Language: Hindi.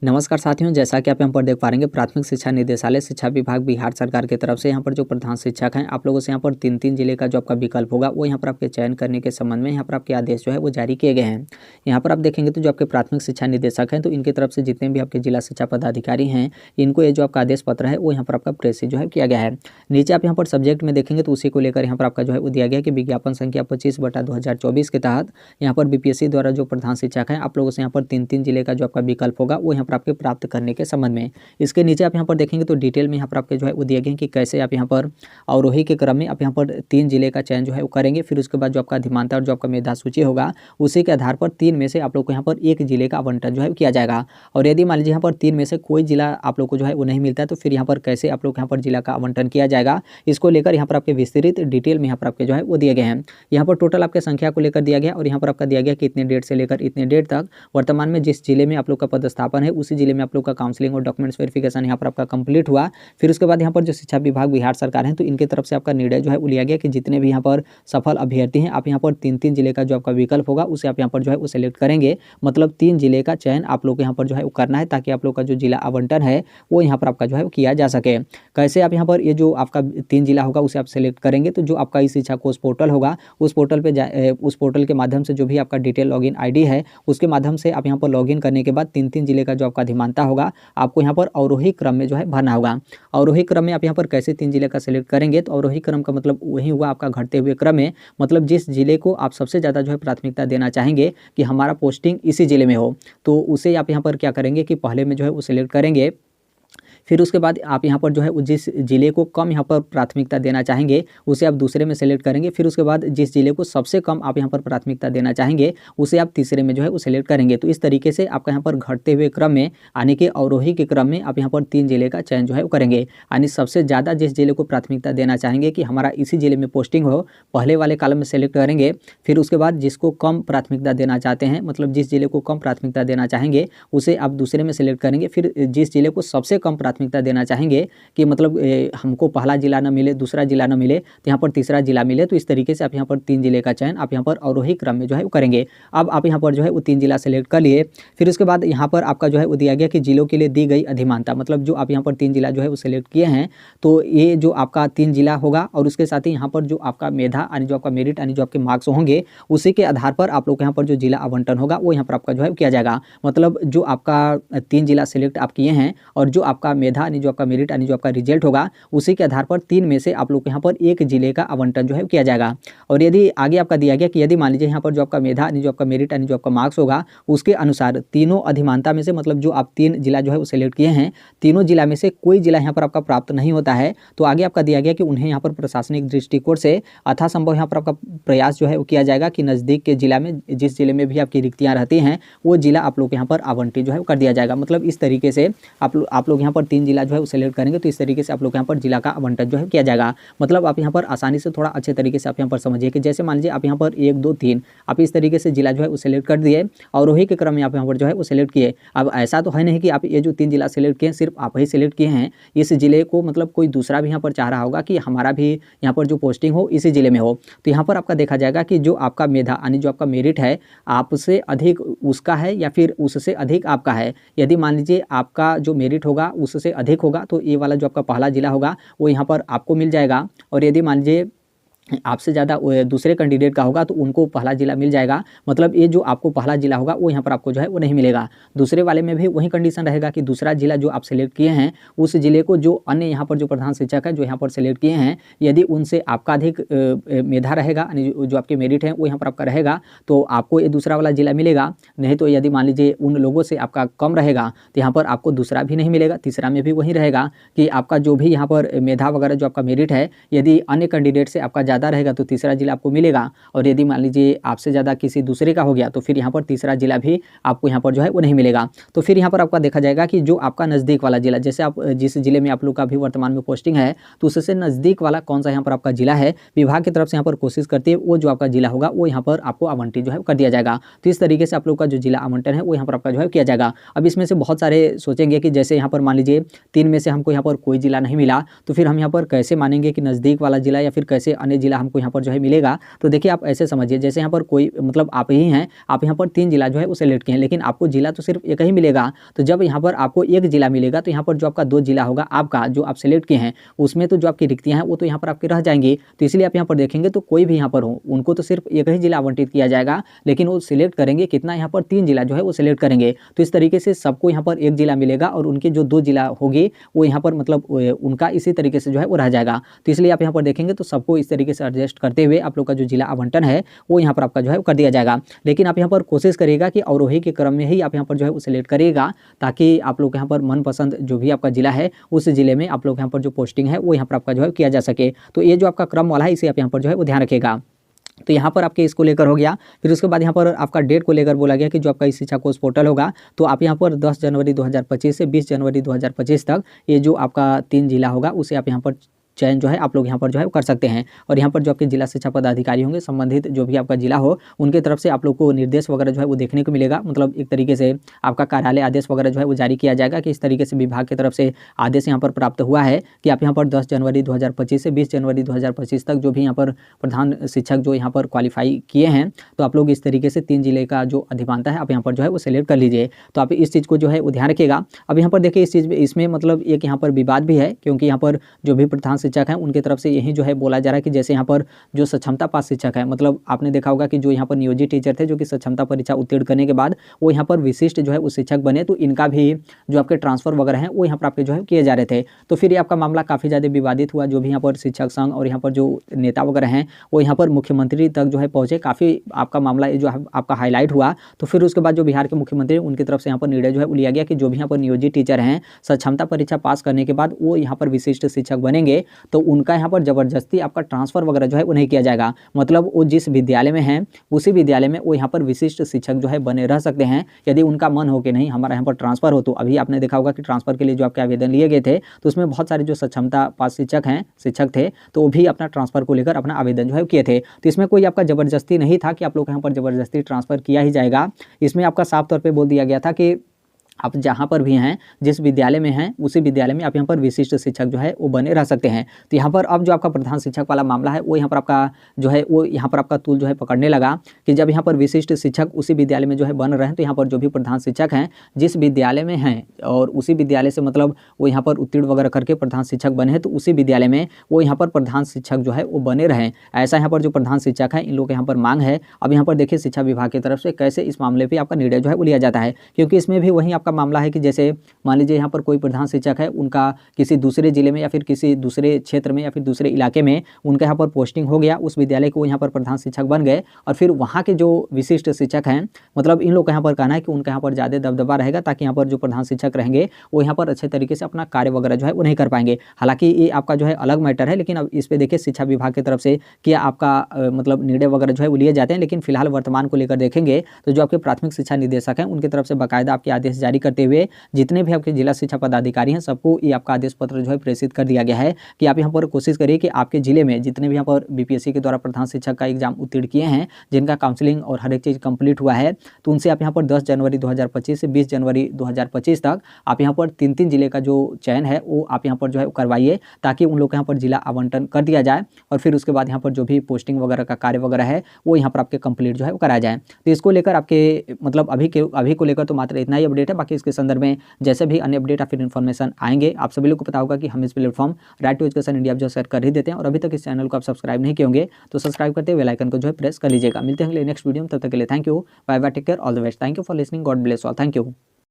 नमस्कार साथियों, जैसा कि आप यहाँ पर देख पा रहे हैं प्राथमिक शिक्षा निदेशालय शिक्षा विभाग बिहार सरकार की तरफ से यहाँ पर जो प्रधान शिक्षक हैं आप लोगों से यहाँ पर तीन जिले का जो आपका विकल्प होगा वो यहाँ पर आपके चयन करने के संबंध में यहाँ पर आपके आदेश जो है वो जारी किए गए हैं। यहाँ पर आप देखेंगे तो जो आपके प्राथमिक शिक्षा निदेशक हैं तो इनकी तरफ से जितने भी आपके जिला शिक्षा पदाधिकारी हैं इनको ये जो आपका आदेश पत्र है वो यहाँ पर आपका प्रेषित जो है किया गया है। नीचे आप यहाँ पर सब्जेक्ट में देखेंगे तो उसी को लेकर यहाँ पर आपका जो है वो दिया गया कि विज्ञापन संख्या 25/2024 के तहत यहाँ पर बीपीएससी द्वारा जो प्रधान शिक्षक हैं आप लोगों से यहाँ पर तीन जिले का जो आपका विकल्प होगा वो यहाँ पर आपके प्राप्त करने के संबंध में। इसके नीचे आप यहाँ पर देखेंगे तो डिटेल में यहाँ पर आपके जो है वो दिए गए हैं कि कैसे आप यहाँ पर अवरोही के क्रम में आप यहाँ पर 3 जिले का चयन जो है वो करेंगे। फिर उसके बाद जो आपका अधिमानता और जो आपका मेधा सूची होगा उसी के आधार पर 3 में से आप लोग को यहाँ पर 1 जिले का आवंटन जो है किया जाएगा। और यदि मान लीजिए यहाँ पर 3 में से कोई जिला आप लोग को जो है वो नहीं मिलता है तो फिर यहाँ पर कैसे आप लोग यहाँ पर जिला का आवंटन किया जाएगा, इसको लेकर यहाँ पर आपके विस्तृत डिटेल में यहाँ पर आपके जो है वो दिए गए हैं। यहाँ पर टोटल आपके संख्या को लेकर दिया गया और यहाँ पर आपका दिया गया कि इतने डेट से लेकर इतने डेट तक वर्तमान में जिस जिले में आप लोग का पदस्थापन है उसी जिले में आप लोग का काउंसलिंग और डॉक्यूमेंट्स वेरिफिकेशन यहाँ पर आपका कंप्लीट हुआ। फिर उसके बाद यहाँ पर जो शिक्षा विभाग बिहार सरकार है तो इनकी तरफ से आपका निर्णय जो है वो लिया गया कि जितने भी यहाँ पर सफल अभ्यर्थी हैं आप यहाँ पर तीन जिले का जो आपका विकल्प होगा उसे आप यहाँ पर जो है वो सिलेक्ट करेंगे। मतलब 3 जिले का चयन आप लोग यहाँ पर जो है वो करना है ताकि आप लोग का जो जिला आवंटन है वो यहाँ पर आपका जो है वो किया जा सके। कैसे आप यहाँ पर ये जो आपका 3 जिला होगा उसे आप सिलेक्ट करेंगे तो जो आपका ई शिक्षा कोष पोर्टल होगा उस पोर्टल पे उस पोर्टल के माध्यम से जो भी आपका डिटेल लॉगिन आईडी है उसके माध्यम से आप यहाँ पर लॉगिन करने के बाद तीन जिले का जो आपका अधिमानता होगा आपको यहाँ पर अवरोही क्रम में जो है भरना होगा। अवरोही क्रम में आप यहाँ पर कैसे 3 जिले का सिलेक्ट करेंगे तो अवरोही क्रम का मतलब वही हुआ आपका घटते हुए क्रम में, मतलब जिस जिले को आप सबसे ज़्यादा जो है प्राथमिकता देना चाहेंगे कि हमारा पोस्टिंग इसी जिले में हो तो उसे आप यहाँ पर क्या करेंगे कि पहले में जो है वो सिलेक्ट करेंगे। फिर उसके बाद आप यहाँ पर जो है जिस जिले को कम यहाँ पर प्राथमिकता देना चाहेंगे उसे आप दूसरे में सेलेक्ट करेंगे। फिर उसके बाद जिस जिले को सबसे कम आप यहाँ पर प्राथमिकता देना चाहेंगे उसे आप तीसरे में जो है वो सिलेक्ट करेंगे। तो इस तरीके से आपका यहाँ पर घटते हुए क्रम में यानी कि अवरोही के क्रम में आप यहाँ पर 3 जिले का चयन जो है वो करेंगे। यानी सबसे ज़्यादा जिस जिले को प्राथमिकता देना चाहेंगे कि हमारा इसी जिले में पोस्टिंग हो पहले वाले कॉलम में सेलेक्ट करेंगे। फिर उसके बाद जिसको कम प्राथमिकता देना चाहते हैं मतलब जिस जिले को कम प्राथमिकता देना चाहेंगे उसे आप दूसरे में सेलेक्ट करेंगे। फिर जिस जिले को सबसे कम प्राथमिकता देना चाहेंगे कि मतलब हमको पहला जिला ना मिले दूसरा जिला ना मिले तो यहाँ पर तीसरा जिला मिले, तो इस तरीके से आप यहाँ पर 3 जिले का चयन आप यहाँ पर अवरोही क्रम में जो है वो करेंगे। अब आप यहाँ पर जो है वो 3 जिला सेलेक्ट कर लिए। फिर उसके बाद यहाँ पर आपका जो है वो दिया गया कि जिलों के लिए दी गई अधिमानता, मतलब जो आप यहाँ पर 3 जिला जो है वो सिलेक्ट किए हैं तो ये जो आपका 3 जिला होगा और उसके साथ ही यहाँ पर जो आपका मेधा यानी जो आपका मेरिट यानी जो आपके मार्क्स होंगे उसी के आधार पर आप लोग यहाँ पर जो जिला आवंटन होगा वो यहाँ पर आपका जो है किया जाएगा। मतलब जो आपका 3 जिला सिलेक्ट आप किए हैं और जो आपका मेधा यानी जो आपका मेरिट यानी जो आपका रिजल्ट होगा उसी के आधार पर 3 में से आप लोग यहाँ पर 1 जिले का आवंटन जो है किया जाएगा। और यदि आगे आपका दिया गया कि यदि मान लीजिए यहाँ पर जो आपका मेधा यानी जो आपका मेरिट यानी जो आपका मार्क्स होगा उसके अनुसार तीनों अधिमानता में से मतलब जो आप 3 जिला जो है वो सिलेक्ट किए हैं तीनों जिला में से कोई जिला यहाँ पर आपका प्राप्त नहीं होता है तो आगे आपका दिया गया कि उन्हें यहाँ पर प्रशासनिक दृष्टिकोण से यथासंभव यहाँ पर आपका प्रयास जो है वो किया जाएगा कि नज़दीक के जिला में जिस जिले में भी आपकी रिक्तियाँ रहती हैं वो जिला आप लोग यहाँ पर आवंटित जो है कर दिया जाएगा। मतलब इस तरीके से आप लोग यहाँ पर 3 जिला जो है वो सिलेक्ट करेंगे तो इस तरीके से आप लोग यहाँ पर जिला का आवंटन जो है किया जाएगा। मतलब आप यहाँ पर आसानी से थोड़ा अच्छे तरीके से आप यहाँ पर समझिए कि जैसे मान लीजिए आप यहाँ पर 1 2 3 आप इस तरीके से जिला जो है वो सिलेक्ट कर दिए और वही के क्रम में आप यहाँ पर जो है वो सिलेक्ट किए। अब ऐसा तो है नहीं कि आप ये जो 3 जिला सिलेक्ट किए सिर्फ आप ही सिलेक्ट किए हैं, इस जिले को मतलब कोई दूसरा भी यहाँ पर चाह रहा होगा कि हमारा भी यहाँ पर जो पोस्टिंग हो इसी जिले में हो तो यहाँ पर आपका देखा जाएगा कि जो आपका मेधा यानी जो आपका मेरिट है आपसे अधिक उसका है या फिर उससे अधिक आपका है। यदि मान लीजिए आपका जो मेरिट होगा उससे अधिक होगा तो ये वाला जो आपका पहला जिला होगा वो यहाँ पर आपको मिल जाएगा। और यदि मान लीजिए आपसे ज़्यादा दूसरे कैंडिडेट का होगा तो उनको पहला जिला मिल जाएगा। मतलब ये जो आपको पहला जिला होगा वो यहाँ पर आपको जो है वो नहीं मिलेगा। दूसरे वाले में भी वही कंडीशन रहेगा कि दूसरा जिला जो आप सिलेक्ट किए हैं उस जिले को जो अन्य यहाँ पर जो प्रधान शिक्षक है जो यहाँ पर सिलेक्ट किए हैं यदि उनसे आपका अधिक मेधा रहेगा यानी जो आपके मेरिट है वो यहाँ पर आपका रहेगा तो आपको ये दूसरा वाला जिला मिलेगा। नहीं तो यदि मान लीजिए उन लोगों से आपका कम रहेगा तो यहाँ पर आपको दूसरा भी नहीं मिलेगा, तीसरा में भी वही रहेगा कि आपका जो भी यहाँ पर मेधा वगैरह जो आपका मेरिट है यदि अन्य कैंडिडेट से आपका ज़्यादा रहेगा तो तीसरा जिला आपको मिलेगा। और यदि मान लीजिए आपसे ज़्यादा किसी दूसरे का हो गया तो फिर यहाँ पर तीसरा जिला भी आपको यहाँ पर जो है वो नहीं मिलेगा। तो फिर यहाँ पर आपका देखा जाएगा कि जो आपका नज़दीक वाला जिला, जैसे आप जिस जिले में आप लोग का भी वर्तमान में पोस्टिंग है तो उससे नज़दीक वाला कौन सा यहाँ पर आपका जिला है विभाग की तरफ से यहाँ पर कोशिश करती है वो जो आपका जिला होगा वो यहाँ पर आपको आवंटित जो है कर दिया जाएगा। तो इस तरीके से आप लोग का जो जिला आवंटन है वो यहाँ पर आपका जो है किया जाएगा। अब इसमें से बहुत सारे सोचेंगे कि जैसे यहाँ पर मान लीजिए 3 में से हमको यहाँ पर कोई जिला नहीं मिला तो फिर हम यहाँ पर कैसे मानेंगे कि नज़दीक वाला जिला या फिर कैसे अन्य जिला हमको यहाँ पर जो है मिलेगा। तो देखिए आप ऐसे समझिए, जैसे यहाँ पर कोई मतलब आप ही हैं, आप यहाँ पर 3 जिला जो है वो सेलेक्ट किए हैं, लेकिन आपको जिला तो सिर्फ एक ही मिलेगा। तो जब यहाँ पर आपको एक जिला मिलेगा तो यहाँ पर जो आपका 2 जिला होगा आपका जो आप सेलेक्ट किए हैं उसमें तो जो आपकी रिक्तियाँ हैं वो तो यहाँ पर आपकी रह जाएंगी। तो इसलिए आप यहाँ पर देखेंगे तो कोई भी यहाँ पर हो उनको तो सिर्फ एक ही जिला आवंटित किया जाएगा, लेकिन वो सिलेक्ट करेंगे कितना, यहाँ पर 3 जिला जो है वो सिलेक्ट करेंगे। तो इस तरीके से सबको यहाँ पर एक जिला मिलेगा और उनके जो 2 जिला होगी वो यहाँ पर मतलब उनका इसी तरीके से जो है वो रह जाएगा। तो इसलिए आप यहाँ पर देखेंगे तो सबको इस तरीके से एडजस्ट करते हुए आप लोग का जो जिला आवंटन है वो यहाँ पर आपका जो है कर दिया जाएगा। लेकिन आप यहाँ पर कोशिश करिएगा कि अवरोही के क्रम में ही आप यहाँ पर जो है वो सिलेक्ट करिएगा, ताकि आप लोग यहाँ पर मनपसंद जो भी आपका जिला है उस जिले में आप लोग यहाँ पर जो पोस्टिंग है वो यहाँ पर आपका जो है किया जा सके। तो ये जो आपका क्रम वाला है इसे आप यहाँ पर जो है वो ध्यान रखिएगा। तो यहाँ पर आपके इसको लेकर हो गया। फिर उसके बाद यहाँ पर आपका डेट को लेकर बोला गया कि जो आपका इस शिक्षा कोर्स पोर्टल होगा तो आप यहाँ पर 10 जनवरी 2025 से 20 जनवरी 2025 तक ये जो आपका 3 जिला होगा उसे आप यहाँ पर चयन जो है आप लोग यहाँ पर जो है कर सकते हैं। और यहाँ पर जो आपके जिला शिक्षा पदाधिकारी होंगे, संबंधित जो भी आपका जिला हो उनके तरफ से आप लोग को निर्देश वगैरह जो है वो देखने को मिलेगा। मतलब एक तरीके से आपका कार्यालय आदेश वगैरह जो है वो जारी किया जाएगा कि इस तरीके से विभाग की तरफ से आदेश यहाँ पर प्राप्त हुआ है कि आप यहाँ पर 10 जनवरी 2025 से 20 जनवरी 2025 तक जो भी यहाँ पर प्रधान शिक्षक जो यहाँ पर क्वालिफाई किए हैं तो आप लोग इस तरीके से 3 जिले का जो अधिमानता है आप यहाँ पर जो है वो सिलेक्ट कर लीजिए। तो आप इस चीज़ को जो है वो ध्यान रखिएगा। अब यहाँ पर देखिए इस चीज़ में इसमें मतलब एक यहाँ पर विवाद भी है, क्योंकि यहाँ पर जो भी प्रधान शिक्षक हैं उनकी तरफ से यही जो है बोला जा रहा है कि जैसे यहाँ पर जो सक्षमता पास शिक्षक है, मतलब आपने देखा होगा कि जो यहाँ पर नियोजित टीचर थे जो कि सक्षमता परीक्षा उत्तीर्ण करने के बाद वो यहाँ पर विशिष्ट जो है उस शिक्षक बने, तो इनका भी जो आपके ट्रांसफर वगैरह हैं वो यहाँ पर आपके जो है किए जा रहे थे। तो फिर ये आपका मामला काफ़ी ज़्यादा विवादित हुआ। जो भी यहाँ पर शिक्षक संघ और यहाँ पर जो नेता वगैरह हैं वो यहाँ पर मुख्यमंत्री तक जो है पहुँचे, काफ़ी आपका मामला जो आपका हाईलाइट हुआ। तो फिर उसके बाद जो बिहार के मुख्यमंत्री उनकी तरफ से यहाँ पर निर्णय जो है लिया गया कि जो भी यहाँ पर नियोजित टीचर हैं सक्षमता परीक्षा पास करने के बाद वो यहाँ पर विशिष्ट शिक्षक बनेंगे तो उनका यहाँ पर जबरदस्ती आपका ट्रांसफर वगैरह जो है वो नहीं किया जाएगा। मतलब वो जिस विद्यालय में हैं उसी विद्यालय में वो यहाँ पर विशिष्ट शिक्षक जो है बने रह सकते हैं यदि उनका मन हो कि नहीं हमारा यहाँ पर ट्रांसफर हो। तो अभी आपने देखा होगा कि ट्रांसफर के लिए जो आपके आवेदन लिए गए थे तो उसमें बहुत सारे जो सक्षमता पास शिक्षक थे तो वो भी अपना ट्रांसफर को लेकर अपना आवेदन जो है किए थे। तो इसमें कोई आपका जबरदस्ती नहीं था कि आप लोग यहाँ पर जबरदस्ती ट्रांसफर किया ही जाएगा। इसमें आपका साफ तौर पर बोल दिया गया था कि आप जहाँ पर भी हैं जिस विद्यालय में हैं उसी विद्यालय में आप यहाँ पर विशिष्ट शिक्षक जो है वो बने रह सकते हैं। तो यहाँ पर अब जो आपका प्रधान शिक्षक वाला मामला है वो यहाँ पर आपका जो है वो यहाँ पर आपका तूल जो है पकड़ने लगा कि जब यहाँ पर विशिष्ट शिक्षक उसी विद्यालय में जो है बन रहे हैं तो यहाँ पर जो भी प्रधान शिक्षक हैं जिस विद्यालय में हैं और उसी विद्यालय से मतलब वो यहाँ पर उत्तीर्ण वगैरह करके प्रधान शिक्षक बने हैं तो उसी विद्यालय में वो यहाँ पर प्रधान शिक्षक जो है वो बने रहें, ऐसा यहाँ पर जो प्रधान शिक्षक है इन लोगों के यहाँ पर मांग है। अब यहाँ पर देखिए शिक्षा विभाग की तरफ से कैसे इस मामले पर आपका निर्णय जो है वो लिया जाता है, क्योंकि इसमें भी वही आपका मामला है कि जैसे मान लीजिए यहाँ पर कोई प्रधान शिक्षक है उनका किसी दूसरे जिले में या फिर किसी दूसरे क्षेत्र में या फिर दूसरे इलाके में उनका यहाँ पर पोस्टिंग हो गया, उस विद्यालय को यहाँ पर प्रधान शिक्षक बन गए और फिर वहाँ के जो विशिष्ट शिक्षक हैं मतलब इन लोग का यहाँ पर कहना है कि उनका यहाँ पर ज़्यादा दबदबा रहेगा ताकि यहाँ पर जो प्रधान शिक्षक रहेंगे वो यहाँ पर अच्छे तरीके से अपना कार्य वगैरह जो है वो नहीं कर पाएंगे। हालांकि ये आपका जो है अलग मैटर है, लेकिन अब इस पर देखिए शिक्षा विभाग की तरफ से क्या आपका मतलब निर्णय वगैरह जो है वो लिए जाते हैं। लेकिन फिलहाल वर्तमान को लेकर देखेंगे तो जो आपके प्राथमिक शिक्षा निदेशक हैं उनकी तरफ से बाकायदा आपके आदेश जारी करते हुए जितने भी आपके जिला शिक्षा पदाधिकारी हैं सबको ये आपका आदेश पत्र जो है प्रेषित कर दिया गया है कि आप यहाँ पर कोशिश करिए कि आपके जिले में जितने भी यहाँ पर बीपीएससी के द्वारा प्रधान शिक्षक का एग्जाम उत्तीर्ण किए हैं जिनका काउंसलिंग और हर एक चीज़ कंप्लीट हुआ है तो उनसे आप यहाँ पर 10 जनवरी 2025 से 20 जनवरी 2025 तक आप यहाँ पर 3-3 जिले का जो चयन है वो आप यहाँ पर जो है करवाइए ताकि उन लोग के यहाँ पर जिला आवंटन कर दिया जाए और फिर उसके बाद यहाँ पर जो भी पोस्टिंग वगैरह का कार्य वगैरह है वो यहाँ पर आपके कंप्लीट जो है वो कराया जाए। तो इसको लेकर आपके मतलब अभी को लेकर तो मात्र इतना ही अपडेट है। बाकी इसके संदर्भ में जैसे भी अन्य अपडेट या फिर इन्फॉर्मेशन आएंगे आप सभी लोग को पता होगा कि हम इस platform right to education India जो शेयर कर ही देते हैं। और अभी तक इस चैनल को आप सब्सक्राइब नहीं किए होंगे तो सब्सक्राइब करते हुए बेल आइकन को जो है प्रेस कर लीजिएगा। मिलते हैं अगले नेक्स्ट वीडियो में, तब तक के लिए thank you, bye bye, take care, all the best, thank you for listening, God bless all, thank you.